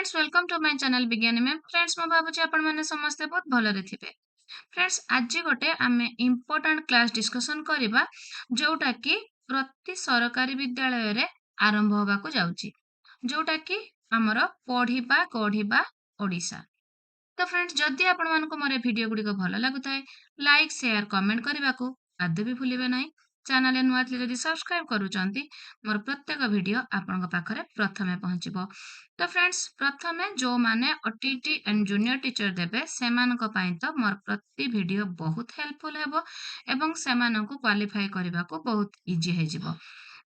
Friends welcome to my channel विज्ञानी ma'am. Friends मैं भावुँ आपण मैंने समस्ते बहुत भलरे थिबे। फ्रेंड्स आज गोटे आमे इम्पोर्टेंट क्लास डिस्कशन करिबा जोटा कि प्रति सरकारी विद्यालय रे आरंभ होबा को जाउची, जोटा कि हमर पढ़िबा गढ़िबा ओडिसा। तो फ्रेंड्स जदि आपण मानको मोर वीडियो गुडी को भल लागुताय लाइक शेयर कमेंट करबा को आदि भी भूलिबे नाही। चैनल नुआ ଥିଲେ ଯଦି सब्सक्राइब करूचंती मोर प्रत्येक वीडियो आपनका पाखरे प्रथमे पहुंचीबो। तो फ्रेंड्स प्रथमे जो माने ओटीटी एंड जूनियर टीचर देबे सेमानक पई तो मोर प्रति वीडियो बहुत हेल्पफुल हेबो एवं सेमानकु क्वालिफाई करबा को बहुत इजी हे जिवो।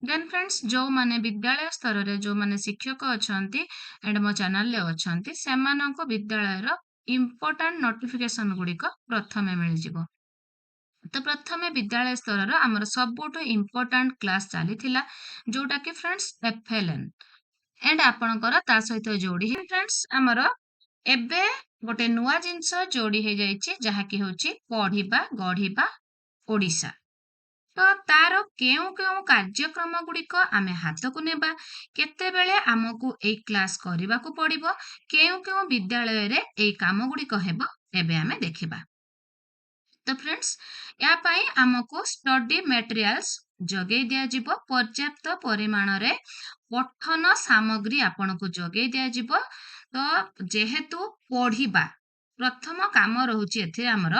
देन फ्रेंड्स जो माने विद्यालय स्तर रे जो माने शिक्षक अछंती एंड मो चैनल ले अछंती सेमानक विद्यालय रो इम्पोर्टेंट नोटिफिकेशन गुडी को प्रथमे मिल जिवो। तो प्रथमे विद्यालय स्तर आमर सबुठु इम्पोर्टेंट क्लास चली जोटा कि फ्रेंड्स एफएलएन एंड आपणकर ता सहित जोड़ी फ्रेंड्स आमर एबे गोटे नुआ जिंस जोड़ी हो जाइए जहाँकि होची पढ़िबा गढ़िबा ओडिशा। तो तार केउ केउ कार्यक्रम गुड़िक आमे हाथ को नेबा केतेबेले आमको ए क्लास करबा को पड़िबो केउ केउ विद्यालय रे ए काम गुड़िक हेबो एबे आमे देखिबा। तो फ्रेंड्स या पाई आमको स्टडी मटेरियल्स जगै दिया जिवो पर्याप्त परिमाण रे पठन सामग्री आपन को जगै दिया जिवो। तो जेहेतु पढ़िबा प्रथम काम रहउची एथिरे हमर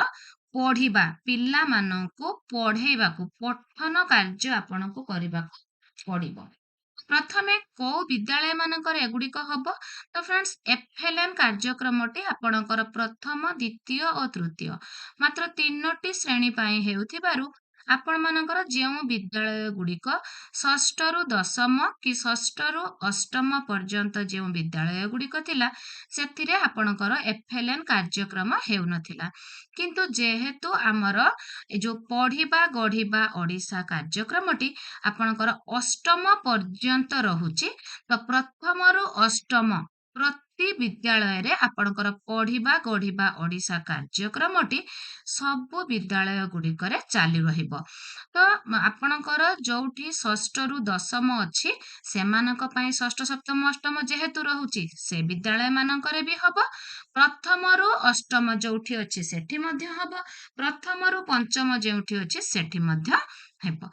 पढ़िबा पिल्ला माननको पढ़ेबा को पठन कार्य आपन को करबा पड़िबो। प्रथमे को विद्यालय मानकर एगुड़िक हब तो फ्रेंड्स एफएलएन कार्यक्रमटी आपणकर प्रथम द्वितीय और तृतीय मात्र तीनोटी श्रेणी पाई हेउथिबारु आपण मानकर जेउ विद्यालय गुड़िक षष्ठ रु दशम कि षष्ठ रु अष्टम पर्यंत जेउ विद्यालय गुड़िक थिला सेथिरे आपणकर एफएलएन कार्यक्रम हेउ नथिला। किंतु जेहेतु आमर जो पढ़िबा गढ़िबा ओडिशा कार्यक्रमटी आपणकर अष्टम पर्यंत रहुची। तो प्रथम रु अष्टम प्रति विद्यालय रे आपणकर पढ़िबा गढ़िबा ओडिशा कार्यक्रमटी सबु विद्यालय गुड़िक चालू रहिबो। तो आपणकर जोठी षष्ठ रु दशम अछि सेमानक पई षष्ठ सप्तम अष्टम जेहेतु रहुची से विद्यालय मानकरे भी हबो। प्रथम रु अष्टम जोठी अछि सेठी मध्ये हबो, प्रथम रु पंचम जोठी अछि सेठी मध्ये हेबो।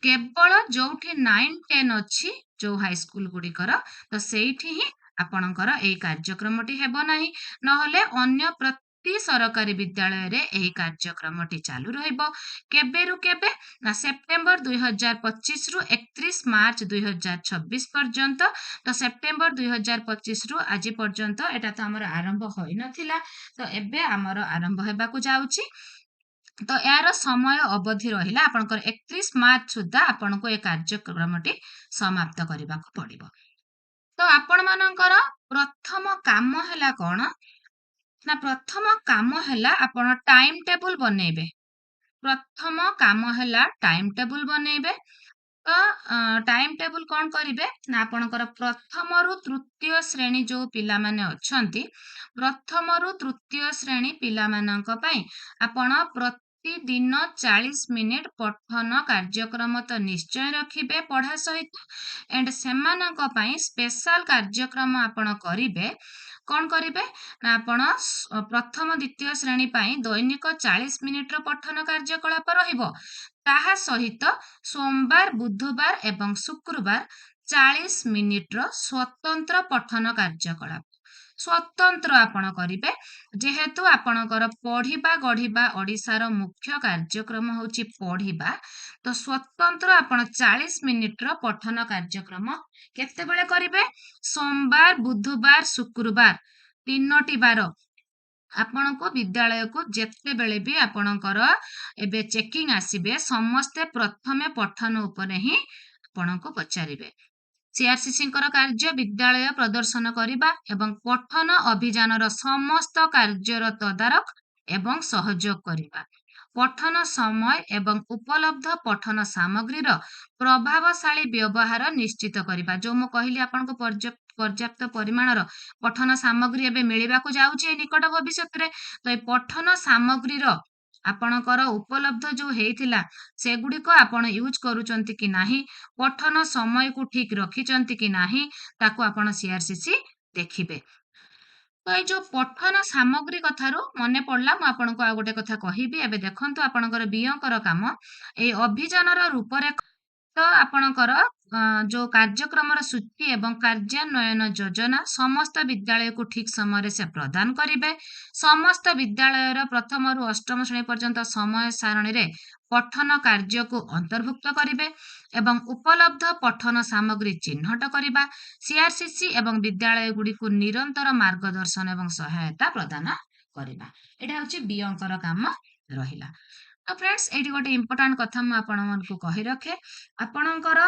केवल जोठी 9 10 अछि जो हाई स्कूल गुड़िकर तो सेठी ही आपणकर ए कार्यक्रमटी हेबो नाही नहले अन्य प्रति सरकारी विद्यालय रे ए कार्यक्रमटी चालू रहिबो। केबे रु केबे ना सेप्टेम्बर 2025 रु 31 मार्च 2026 पर्यंत। तो सेप्टेम्बर 2025 रु आज पर्यंत एटा तो हमर आरंभ होई नथिला तो एबे हमर आरंभ हेबा को जाउची। तो यार समय अवधि रहिला आपनकर 31 मार्च सुद्धा आपनको ए कार्यक्रमटी समाप्त करबा को पड़िबो। तो आपण मानकर प्रथम काम हैला कोन ना प्रथम काम हैला आपण टाइम टेबल बनेबे। प्रथम काम हैला टाइम टेबल बनेबे। तो टाइम टेबल कौन करिवे ना आपनकर प्रथम रु तृतीय श्रेणी जो पिला माने अछंती प्रथम रु तृतीय श्रेणी पिला मानक पई आपण प्रतिदिन 40 मिनिट पठन कार्यक्रम तो निश्चय रखिबे पढ़ा सहित एंड सेमानक पई स्पेशल कार्यक्रम आपण करिवे। कौन करिवे ना आपण प्रथम द्वितीय श्रेणी पई दैनिक 40 मिनिट रो पठन कार्यकलाप रहिबो। ताहा सहित सोमवार बुधवार एवं शुक्रवार 40 मिनिट रो स्वतंत्र पठन कार्यकलाप स्वतंत्र आपण करिवे। जेहेतु आपणकर पढ़िबा गढ़िबा ओडिशार मुख्य कार्यक्रम होची पढ़िबा तो स्वतंत्र आपण 40 मिनिट रो पठन कार्यक्रम केते बेले करिवे सोमवार बुधवार शुक्रवार तीनोटी बार आपण को विद्यालय को जेते बेले भी आपणकर एबे चेकिंग आसीबे समस्ते प्रथमे पठन उपरे ही आपण को पचारिबे। सीआरसीसी कार्य विद्यालय प्रदर्शन करिबा एवं पठन अभियान रो समस्त कार्यर तदारक एवं सहयोग करिबा। पठन समय एवं उपलब्ध पठन सामग्री रो प्रभावशाली व्यवहार निश्चित करिबा। जो मु कहली आपन को पर्याप्त परिमाण रो पठन सामग्री एबे मिलिबा को जाउची निकट भविष्य रे। तो ए पठन सामग्री रो आपणकर उपलब्ध जो हेइथिला सेगुड़िक आपण यूज करूचंती कि नाही पठन समय को ठीक रखिचंती कि नाही ताको आपण सीआरसीसी ଦେଖିବେ। ତ ଏଇ ଯୋଉ ପଠନ ସାମଗ୍ରୀ କଥାରୁ ମନେ ପଡିଲା, ମୁଁ ଆପଣଙ୍କୁ ଆଉ ଗୋଟେ କଥା କହିବି। ଏବେ ଦେଖନ୍ତୁ ଆପଣଙ୍କର ବିୟଙ୍କର କାମ, ଏଇ ଅଭିଯାନର ରୂପରେଖ ତ ଆପଣଙ୍କର ଯୋଉ କାର୍ଯ୍ୟକ୍ରମର ସୂଚୀ ଏବଂ କାର୍ଯ୍ୟାନ୍ୱୟନ ଯୋଜନା ସମସ୍ତ ବିଦ୍ୟାଳୟକୁ ଠିକ ସମୟରେ ସେ ପ୍ରଦାନ କରିବେ। ସମସ୍ତ ବିଦ୍ୟାଳୟର ପ୍ରଥମରୁ ଅଷ୍ଟମ ଶ୍ରେଣୀ ପର୍ଯ୍ୟନ୍ତ ସମୟ ସାରଣୀରେ ପଠନ କାର୍ଯ୍ୟକୁ ଅନ୍ତର୍ଭୁକ୍ତ କରିବେ ଏବଂ ଉପଲବ୍ଧ ପଠନ ସାମଗ୍ରୀ ଚିହ୍ନଟ କରିବା, ସିଆରସିସି ଏବଂ ବିଦ୍ୟାଳୟଗୁଡ଼ିକୁ ନିରନ୍ତର ମାର୍ଗଦର୍ଶନ ଏବଂ ସହାୟତା ପ୍ରଦାନ କରିବା। ଏଇଟା ହଉଛି ବିୟଙ୍କର କାମ ରହିଲା। ତ ଫ୍ରେଣ୍ଡସ୍, ଏଇଠି ଗୋଟେ ଇମ୍ପୋର୍ଟାଣ୍ଟ କଥା ମୁଁ ଆପଣମାନଙ୍କୁ କହି ରଖେ। ଆପଣଙ୍କର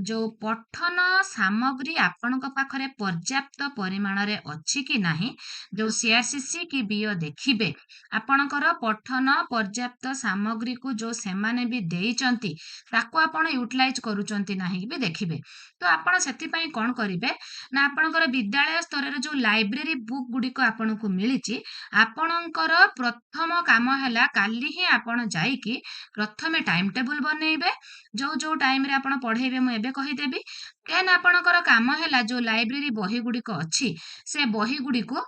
ଯୋଉ ପଠନ ସାମଗ୍ରୀ ଆପଣଙ୍କ ପାଖରେ ପର୍ଯ୍ୟାପ୍ତ ପରିମାଣରେ ଅଛି କି ନାହିଁ, ଯୋଉ ସିଆରସିସି କି ବିଓ ଦେଖିବେ ଆପଣଙ୍କର ପଠନ ପର୍ଯ୍ୟାପ୍ତ ସାମଗ୍ରୀକୁ ଯୋଉ ସେମାନେ ବି ଦେଇଛନ୍ତି ତାକୁ ଆପଣ ୟୁଟିଲାଇଜ କରୁଛନ୍ତି ନାହିଁ ବି ଦେଖିବେ। ତ ଆପଣ ସେଥିପାଇଁ କଣ କରିବେ ନା, ଆପଣଙ୍କର ବିଦ୍ୟାଳୟ ସ୍ତରରେ ଯୋଉ ଲାଇବ୍ରେରୀ ବୁକ୍ ଗୁଡ଼ିକ ଆପଣଙ୍କୁ ମିଳିଛି, ଆପଣଙ୍କର ପ୍ରଥମ କାମ ହେଲା କାଲି ହିଁ ଆପଣ ଯାଇକି ପ୍ରଥମେ ଟାଇମ ଟେବୁଲ ବନେଇବେ। ଯୋଉ ଟାଇମରେ ଆପଣ ପଢେଇବେ ମୁଁ ଏବେ କହିଦେବି। ଦେନ୍ ଆପଣଙ୍କର କାମ ହେଲା ଯୋଉ ଲାଇବ୍ରେରୀ ବହି ଗୁଡ଼ିକ ଅଛି ସେ ବହି ଗୁଡ଼ିକୁ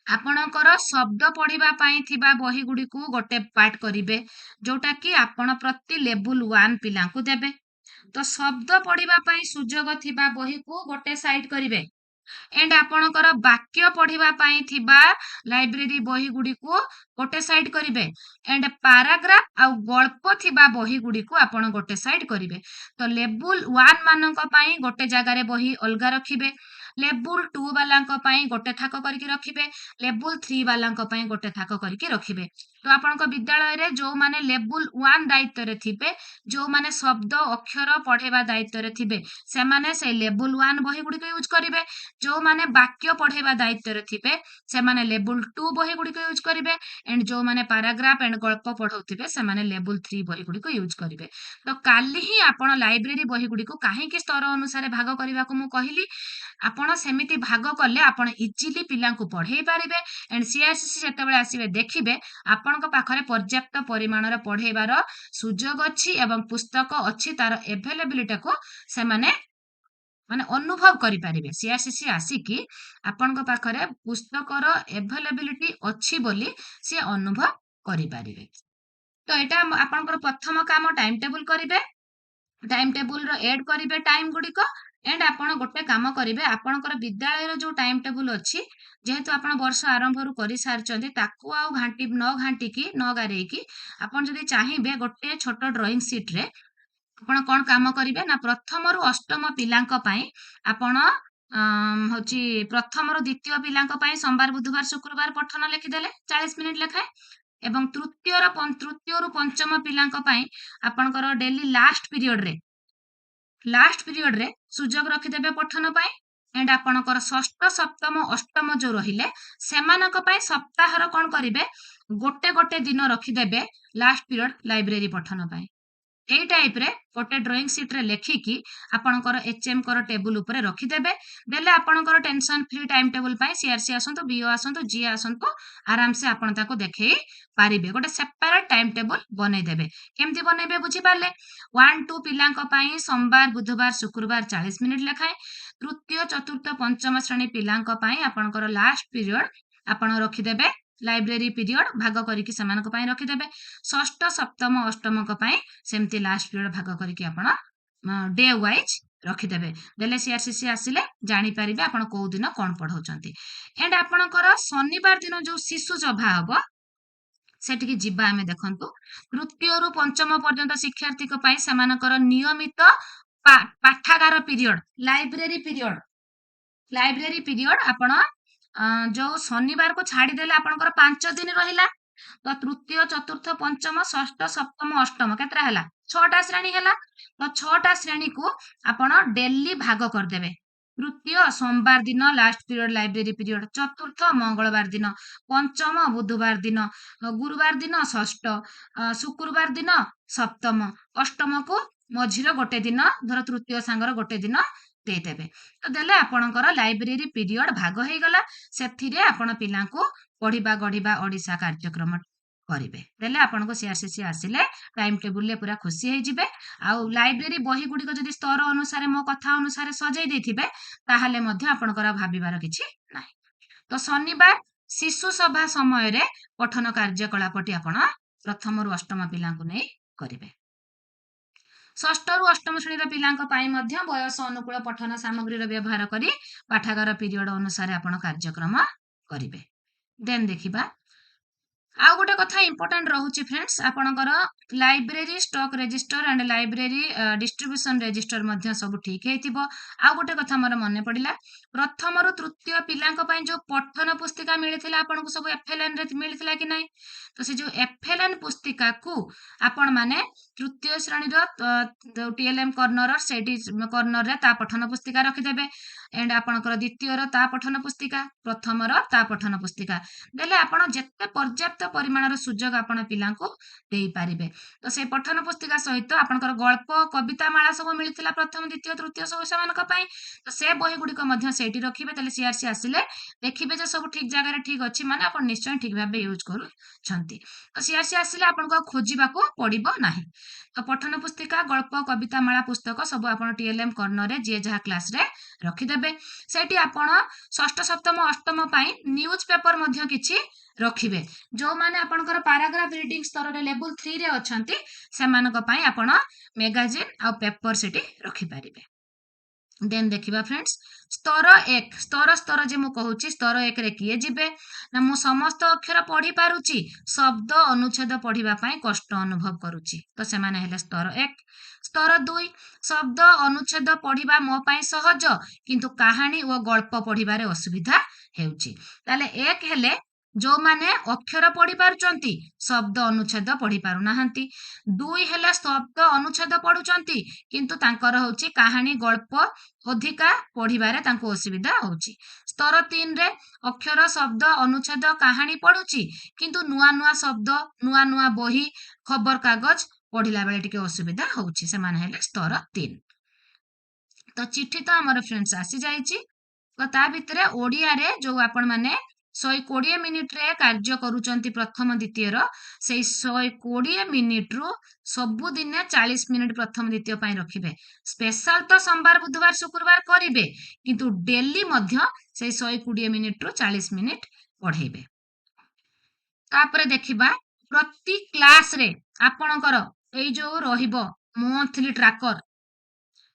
ଆପଣଙ୍କର ଶବ୍ଦ ପଢିବା ପାଇଁ ଥିବା ବହି ଗୁଡ଼ିକୁ ଗୋଟେ ପାର୍ଟ କରିବେ, ଯୋଉଟା କି ଆପଣ ପ୍ରତି ଲେବୁଲ 1 ପିଲାଙ୍କୁ ଦେବେ। ତ ଶବ୍ଦ ପଢିବା ପାଇଁ ସୁଯୋଗ ଥିବା ବହିକୁ ଗୋଟେ ସାଇଡ କରିବେ। ଏଣ୍ଡ ଆପଣଙ୍କର ବାକ୍ୟ ପଢିବା ପାଇଁ ଥିବା ଲାଇବ୍ରେରୀ ବହି ଗୁଡ଼ିକୁ ଗୋଟେ ସାଇଡ କରିବେ। ଏଣ୍ଡ ପାରାଗ୍ରାଫ ଆଉ ଗଳ୍ପ ଥିବା ବହି ଗୁଡ଼ିକୁ ଆପଣ ଗୋଟେ ସାଇଡ କରିବେ। ତ ଲେବୁଲ 1 ମାନଙ୍କ ପାଇଁ ଗୋଟେ ଜାଗାରେ ବହି ଅଲଗା ରଖିବେ, ଲେବୁଲ 2 ବାଲାଙ୍କ ପାଇଁ ଗୋଟେ ଥାକ କରିକି ରଖିବେ, ଲେବୁଲ 3 ବାଲାଙ୍କ ପାଇଁ ଗୋଟେ ଥାକ କରିକି ରଖିବେ। ତ ଆପଣଙ୍କ ବିଦ୍ୟାଳୟରେ ଯୋଉମାନେ ଲେବୁଲ 1 ଦାୟିତ୍ୱରେ ଥିବେ, ଯୋଉମାନେ ଶବ୍ଦ ଅକ୍ଷର ପଢେଇବା ଦାୟିତ୍ୱରେ ଥିବେ, ସେମାନେ ସେଇ ଲେବୁଲ 1 ବହି ଗୁଡ଼ିକ ୟୁଜ କରିବେ। ଯୋଉମାନେ ବାକ୍ୟ ପଢେଇବା ଦାୟିତ୍ୱରେ ଥିବେ ସେମାନେ ଲେବୁଲ 2 ବହି ଗୁଡ଼ିକ ୟୁଜ କରିବେ। ଏଣ୍ଡ ଯୋଉମାନେ ପାରାଗ୍ରାଫ ଏଣ୍ଡ ଗଳ୍ପ ପଢଉଥିବେ ସେମାନେ ଲେବୁଲ 3 ବହି ଗୁଡ଼ିକ ୟୁଜ କରିବେ। ତ କାଲି ହିଁ ଆପଣ ଲାଇବ୍ରେରୀ ବହି ଗୁଡ଼ିକୁ କାହିଁକି ସ୍ତର ଅନୁସାରେ ଭାଗ କରିବାକୁ ମୁଁ କହିଲି, ଆପଣ ସେମିତି ଭାଗ କଲେ ଆପଣ ଇଜିଲି ପିଲାଙ୍କୁ ପଢେଇ ପାରିବେ। ଏଣ୍ଡ ସିଆରସିସି ଯେତେବେଳେ ଆସିବେ ଦେଖିବେ ଆପଣଙ୍କ ପାଖରେ ପର୍ଯ୍ୟାପ୍ତ ପରିମାଣର ପଢେଇବାର ସୁଯୋଗ ଅଛି ଏବଂ ପୁସ୍ତକ ଅଛି, ତାର ଏଭେଲେବିଲିଟିକୁ ସେମାନେ ମାନେ ଅନୁଭବ କରିପାରିବେ। ସିଆରସିସି ଆସିକି ଆପଣଙ୍କ ପାଖରେ ପୁସ୍ତକର ଏଭେଲେବିଲିଟି ଅଛି ବୋଲି ସେ ଅନୁଭବ କରିପାରିବେ। ତ ଏଇଟା ଆପଣଙ୍କର ପ୍ରଥମ କାମ, ଟାଇମ ଟେବୁଲ କରିବେ। ଟାଇମ ଟେବୁଲର ଏଡ୍ କରିବେ ଟାଇମ ଗୁଡ଼ିକ। ଏଣ୍ଡ ଆପଣ ଗୋଟେ କାମ କରିବେ, ଆପଣଙ୍କର ବିଦ୍ୟାଳୟର ଯୋଉ ଟାଇମ ଟେବୁଲ ଅଛି, ଯେହେତୁ ଆପଣ ବର୍ଷ ଆରମ୍ଭରୁ କରିସାରିଛନ୍ତି, ତାକୁ ଆଉ ନ ଘାଣ୍ଟିକି ନ ଗାରେଇକି ଆପଣ ଯଦି ଚାହିଁବେ ଗୋଟେ ଛୋଟ ଡ୍ରଇଂ ସିଟରେ ଆପଣ କଣ କାମ କରିବେ ନା, ପ୍ରଥମରୁ ଅଷ୍ଟମ ପିଲାଙ୍କ ପାଇଁ ଆପଣ ହଉଛି ପ୍ରଥମରୁ ଦ୍ୱିତୀୟ ପିଲାଙ୍କ ପାଇଁ ସୋମବାର ବୁଧବାର ଶୁକ୍ରବାର ପଠନ ଲେଖିଦେଲେ 40 ମିନିଟ ଲେଖାଏଁ, ଏବଂ ତୃତୀୟରୁ ପଞ୍ଚମ ପିଲାଙ୍କ ପାଇଁ ଆପଣଙ୍କର ଡେଲି ଲାଷ୍ଟ ପିରିୟଡରେ ସୁଯୋଗ ରଖିଦେବେ ପଠନ ପାଇଁ। ଏଣ୍ଡ ଆପଣଙ୍କର ଷଷ୍ଠ ସପ୍ତମ ଅଷ୍ଟମ ଯୋଉ ରହିଲେ ସେମାନଙ୍କ ପାଇଁ ସପ୍ତାହର କଣ କରିବେ, ଗୋଟେ ଦିନ ରଖିଦେବେ ଲାଷ୍ଟ ପିରିୟଡ ଲାଇବ୍ରେରୀ ପଠନ ପାଇଁ। ଏଇ ଟାଇପରେ ଗୋଟେ ଡ୍ରଇଂ ସିଟରେ ଲେଖିକି ଆପଣଙ୍କର ଏଚଏମ୍ କର ଟେବୁଲ ଉପରେ ରଖିଦେବେ। ଦେଲେ ଆପଣଙ୍କର ଟେନସନ ଫ୍ରି ଟାଇମ ଟେବୁଲ ପାଇଁ ସିଆରସି ଆସନ୍ତୁ, ବିଓ ଆସନ୍ତୁ, ଯିଏ ଆସନ୍ତୁ, ଆରାମସେ ଆପଣ ତାକୁ ଦେଖେଇ ପାରିବେ। ଗୋଟେ ସେପାରେଟ ଟାଇମ ଟେବୁଲ ବନେଇଦେବେ। କେମିତି ବନେଇବେ ବୁଝିପାରିଲେ? 1-2 ପିଲାଙ୍କ ପାଇଁ ସୋମବାର ବୁଧବାର ଶୁକ୍ରବାର 40 ମିନିଟ ଲେଖାଏଁ, ତୃତୀୟ ଚତୁର୍ଥ ପଞ୍ଚମ ଶ୍ରେଣୀ ପିଲାଙ୍କ ପାଇଁ ଆପଣଙ୍କର ଲାଷ୍ଟ ପିରିୟଡ ଆପଣ ରଖିଦେବେ ଲାଇବ୍ରେରୀ ପିରିୟଡ ଭାଗ କରିକି ସେମାନଙ୍କ ପାଇଁ ରଖିଦେବେ। ଷଷ୍ଠ ସପ୍ତମ ଅଷ୍ଟମଙ୍କ ପାଇଁ ସେମିତି ଲାଷ୍ଟ ପିରିୟଡ ଭାଗ କରିକି ଆପଣ ଡେ ୱାଇଜ ରଖିଦେବେ। ଦେଲେ ସିଆରସିସି ଆସିଲେ ଜାଣିପାରିବେ ଆପଣ କୋଉ ଦିନ କଣ ପଢଉଛନ୍ତି। ଏଣ୍ଡ ଆପଣଙ୍କର ଶନିବାର ଦିନ ଯୋଉ ଶିଶୁ ସଭା ହବ ସେଠିକି ଯିବା ଆମେ। ଦେଖନ୍ତୁ, ତୃତୀୟରୁ ପଞ୍ଚମ ପର୍ଯ୍ୟନ୍ତ ଶିକ୍ଷାର୍ଥୀଙ୍କ ପାଇଁ ସେମାନଙ୍କର ନିୟମିତ ପାଠାଗାର ପିରିୟଡ, ଲାଇବ୍ରେରୀ ପିରିୟଡ ଆପଣ ଯୋଉ ଶନିବାରକୁ ଛାଡିଦେଲେ ଆପଣଙ୍କର 5 ଦିନ ରହିଲା। ତ ତୃତୀୟ ଚତୁର୍ଥ ପଞ୍ଚମ ଷଷ୍ଠ ସପ୍ତମ ଅଷ୍ଟମ କେତେଟା ହେଲା? 6ଟା ଶ୍ରେଣୀ ହେଲା। ତ 6ଟା ଶ୍ରେଣୀକୁ ଆପଣ ଡେଲି ଭାଗ କରିଦେବେ। ତୃତୀୟ ସୋମବାର ଦିନ ଲାଷ୍ଟ ପିରିୟଡ ଲାଇବ୍ରେରୀ ପିରିୟଡ, ଚତୁର୍ଥ ମଙ୍ଗଳବାର ଦିନ, ପଞ୍ଚମ ବୁଧବାର ଦିନ, ଗୁରୁବାର ଦିନ ଷଷ୍ଠ, ଶୁକ୍ରବାର ଦିନ ସପ୍ତମ, ଅଷ୍ଟମକୁ ମଝିର ଗୋଟେ ଦିନ, ଧର ତୃତୀୟ ସାଙ୍ଗର ଗୋଟେ ଦିନ ଦେଇଦେବେ। ତ ଦେଲେ ଆପଣଙ୍କର ଲାଇବ୍ରେରୀ ପିରିୟଡ ଭାଗ ହେଇଗଲା। ସେଥିରେ ଆପଣ ପିଲାଙ୍କୁ ପଢିବା ଗଢିବା ଓଡିଶା କାର୍ଯ୍ୟକ୍ରମ करिवे देले आपनको सीआरसीसी आसिले टाइम टेबुल पूरा खुशी हो जिवे आउ लाइब्रेरी बही गुड़िक जदि स्तर अनुसार मो कथा अनुसार सजै देथिबे ताहाले मध्य आपनकर भाबिबार किछि नाही। तो शनिवार शिशु सभा समय रे पठन कार्यकलापटी आपण प्रथम रु अष्टम पिलांकु नै करिवे। षष्ठ रु अष्टम श्रेणी पिलांक पाई मध्य बयस अनुकूल पठन सामग्री व्यवहार करी पाठागार पीरियड अनुसार आपण कार्यक्रम करिवे। देन देखिबा आउ गोटे कथा इंपोर्टेंट रहउची फ्रेंड्स आपणकर library stock register and library distribution register मध्य सब ठीक हेतिबो। आउ गोटे कथा मोर मने पड़िला प्रथम रु तृतीय पिलांक पई जो पठन पुस्तिका मिलिथिला आपनको सब एफएलएन रे मिलिथिला कि नै तो से जो एफएलएन पुस्तिका को आपण माने तृतीय श्रेणी रो टीएलएम कॉर्नर सेटी कॉर्नर रे ता पठन पुस्तिका रखि देबे एंड आपणकर द्वितीय रो ता पठन पुस्तिका प्रथम रो ता पठन पुस्तिका देले आपण जत्ते पर्याप्त परिमाणर सुजोग आपण पिलांको देई पारिबे। तो से पठन पुस्तिका सहित आपणकर गल्प कविता माला सब मिलिथिला प्रथम द्वितीय तृतीय सब समानक पई तो से बही गुडिक मध्य सेठी रखिबे तले सीआरसी आसिले देखिबे जे सब ठीक जगह रे ठीक अछि माने आपण निश्चय ठीक भाबे यूज करू छंती। तो सीआरसी आसिले आपनको खोजिबाको पड़िबो नाही। तो पठन पुस्तिका गल्प कविता माला पुस्तक सब आपण टीएलएम कॉर्नर रे जे जहा क्लास रे रखि देबे सेठी आपण षष्ठ सप्तम अष्टम पई न्यूज पेपर मध्य किछि रखिबे जो माने आपनकर पैराग्राफ रीडिंग स्तर रे लेवल 3 रे अछंती सेमानक पई आपण मैगजीन आ पेपर सेठी रखि पारिबे। देन देखिबा फ्रेंड्स स्तर 1 स्तर जे मु कहूची स्तर 1 रे किए जिबे ना मु समस्त अक्षर पढ़ी पारुची शब्द अनुच्छेद पढ़िबा पई कष्ट अनुभव करूची तो से माने हेले स्तर 1। स्तर 2 शब्द अनुच्छेद पढ़िबा मो पई सहज किंतु कहानी और गल्प पढ़िबारे असुविधा हेउची ताले 1 हेले जो माने अक्षर पढ़ी पारुचंती शब्द अनुच्छेद पढ़ी पारु नाहंती 2 हेले शब्द अनुच्छेद पढ़ुचंती किंतु तांकर होची कहानी गल्प अधिका पढ़िबारे तांको असुविधा होची। स्तर 3 रे अक्षर शब्द अनुच्छेद कहानी पढ़ुची किंतु नुआ नुआ शब्द नुआ नुआ बही खबर कागज पढ़िला बेले टिके असुविधा होची से माने हेले स्तर 3। तो चिट्ठी तो हमर फ्रेंड्स आसी जाईची तो ता भितरे ओडिया रे जो आपण माने 120 मिनिट रे कार्य करूचंती प्रथम द्वितीय रो से 120 मिनिट रु सबु दिन 40 मिनिट प्रथम द्वितीय पई रखिबे स्पेशल तो सोमवार बुधवार शुक्रवार करिवे किंतु डेली मध्य से 120 मिनिट रु 40 मिनिट पढ़ेबे। तापरे देखिबा प्रति क्लास रे आपणकर एई जो रहिबो मंथली ट्रैकर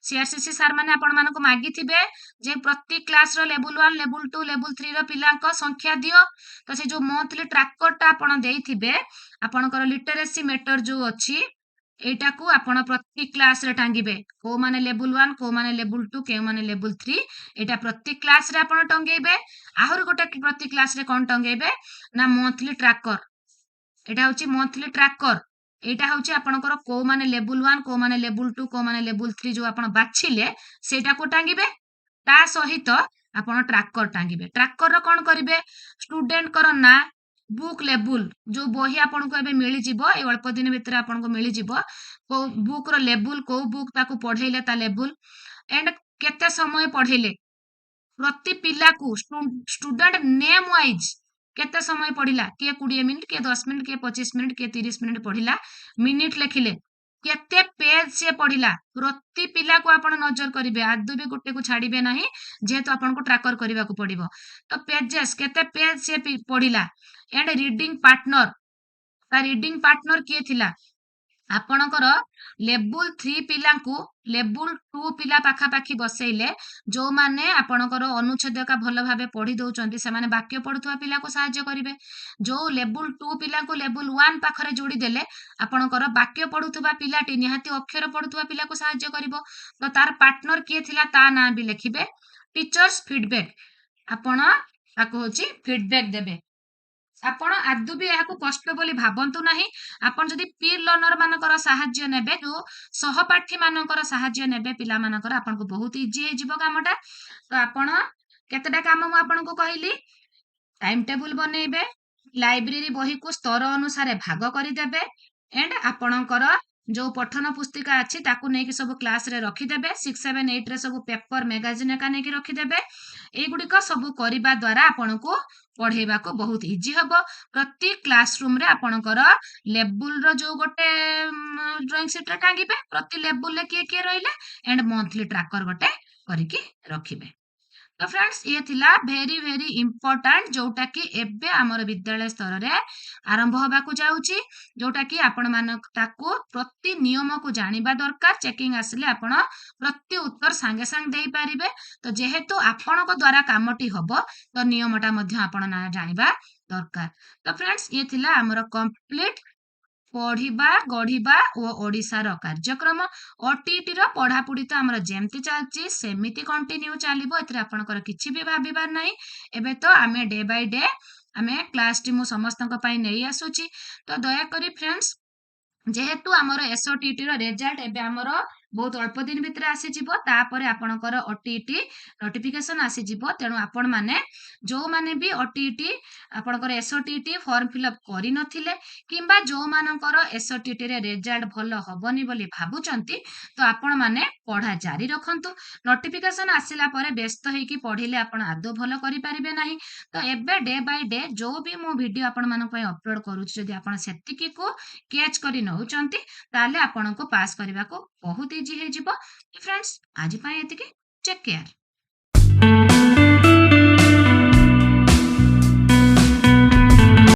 सीआरसीसी सार माने आपण मानको मागी थिबे जे प्रति क्लास रो लेवल 1 लेवल 2 लेवल 3 रो पिलांक संख्या दियो तो से जो मंथली ट्रैकर टा आपण देई थिबे आपणकर लिटरेसी मेटर जो अछि एटा को आपण प्रति क्लास रे टांगीबे को माने लेवल 1 को माने लेवल 2 के माने लेवल 3 एटा प्रति क्लास रे आपण टंगेबे। आहुर गोटे प्रति क्लास रे कोन टंगेबे ना मंथली ट्रैकर एटा होची मंथली ट्रैकर एटा होची आपणकर को माने लेवल 1 को माने लेवल 2 को माने लेवल 3 जो आपण बाछिले सेटा को टांगीबे ता सहित आपण ट्रैकर टांगीबे। ट्रैकर रो कोन करिवे स्टूडेंट कर ना बुक लेवल जो बही आपन को एबे मिली जिवो ए अल्प दिन भीतर आपन को मिली जिवो को बुक रो लेवल को बुक ताको पढैले ता लेवल एंड केते समय पढैले प्रति पिला को स्टूडेंट नेम वाइज केते समय पढ़िला के 20 मिनिट के 10 मिनिट के 25 मिनिट के 30 मिनिट पढ़िला मिनिट लिखिले केते पेज से पढ़िला प्रति पिला को आपण नजर करिवे आदु भी गोटे को छाड़िबे नाही जेहेतु आपण को ट्रैकर करबा को पड़िबो तो पेजेस केते पेज से पढ़िला एंड रीडिंग पार्टनर किए थिला आपणकर लेवल 3 पिला को लेवल 2 पिला पाखा पाखी बसैले जो माने आपणकर अनुच्छेद का भल भाबे पढ़ी दउचंती से माने वाक्य पढ़ुथवा पिला को सहाय्य करिवे जो लेवल 2 पिला को लेवल 1 पाखरे जोड़ी देले आपणकर वाक्य पढ़ुथवा पिलाटी निहाती अक्षर पढ़ुथवा पिला को सहाय्य करिवो तो तार पार्टनर किए थिला ता ना भी लिखिबे टीचर्स फीडबैक आपण ताको होची फीडबैक देबे आपण आदु भी याको कष्ट बोली भाबंतु नाही आपण जदी पीर लर्नर मानकर सहाय्य नेबे जो सहपाठी मानकर सहाय्य नेबे पिला मानकर आपण को बहुत इजी हे जीवो कामटा तो आपण केतेटा काम म आपण को कहली टाइम टेबल बनेबे लाइब्रेरी बही को स्तर अनुसार भाग करि देबे एंड आपणकर जो पठन पुस्तिका अछि ताकू नै कि सब क्लास रे रखि देबे 6 7 8 रे सब पेपर मैगजीन का नै कि रखि देबे ए गुडी को सब करिबा द्वारा आपण को पढ़ेबाको बहुत इजी हबो। प्रति क्लासरूम रे आपणकर लेबुल रो जो गोटे ड्राइंग शीट रे टांगिबे, प्रति लेबुल रे किए किए रहिले एंड मंथली ट्रैकर गोटे करिकी रखिबे। तो फ्रेंड्स ये थिला भेरी भेरी इंपोर्टेंट जोटा कि एबे हमर विद्यालय स्तर रे आरंभ होबा को जाउची, जोटा कि आपण मान ताकू प्रति नियम को जानिबा दरकार। चेकिंग आसले आपण प्रति उत्तर सांगे सांग देई पारिबे। तो जेहेतु आपण को द्वारा कामटी हबो तो नियमटा मध्य आपण ना जानिबा दरकार। तो फ्रेंड्स ये थिला हमर कंप्लीट पढ़िबा गढ़िबा ओ ओडिशार कार्यक्रम। ओटीटी रो पढ़ापुड़ी तो हमर जेमती चलची सेमिति कंटिन्यू चलिबो, एथरे आपनकर किछि भी भाबिबार नाही। एबे तो आमे डे बाय डे आमे क्लास टी मु समस्तक पई नेई आसुची। तो दया करी फ्रेंड्स जेहेतु आमर एसओटीटी रो रिजल्ट एबे आमर बहुत अल्प दिन भितर आसी जिवो, तापरे आपणकर ओटीटी नोटिफिकेशन आसी जिवो। तेणु आपण माने जो माने भी ओटीटी आपणकर एसओटीटी फॉर्म फिलअप करि नथिले किंबा जो मानकर एसओटीटी रे रिजल्ट भलो हबनी बोली भाबुचंती, तो आपण माने पढ़ा जारी रखंतु। नोटिफिकेशन आसिला परे व्यस्त हेकी पढ़िले आपण आदो भलो करि पारिबे नाही। तो एबे डे बाय डे जो भी मो वीडियो आपण मानक पय अपलोड करूची, जदि आपण सेतिकी को कैच करि नउचंती ताले आपनको पास करबाको बहुत इजी हे जिवो। फ्रेंड्स आज पय एतिकी, टेक केयर।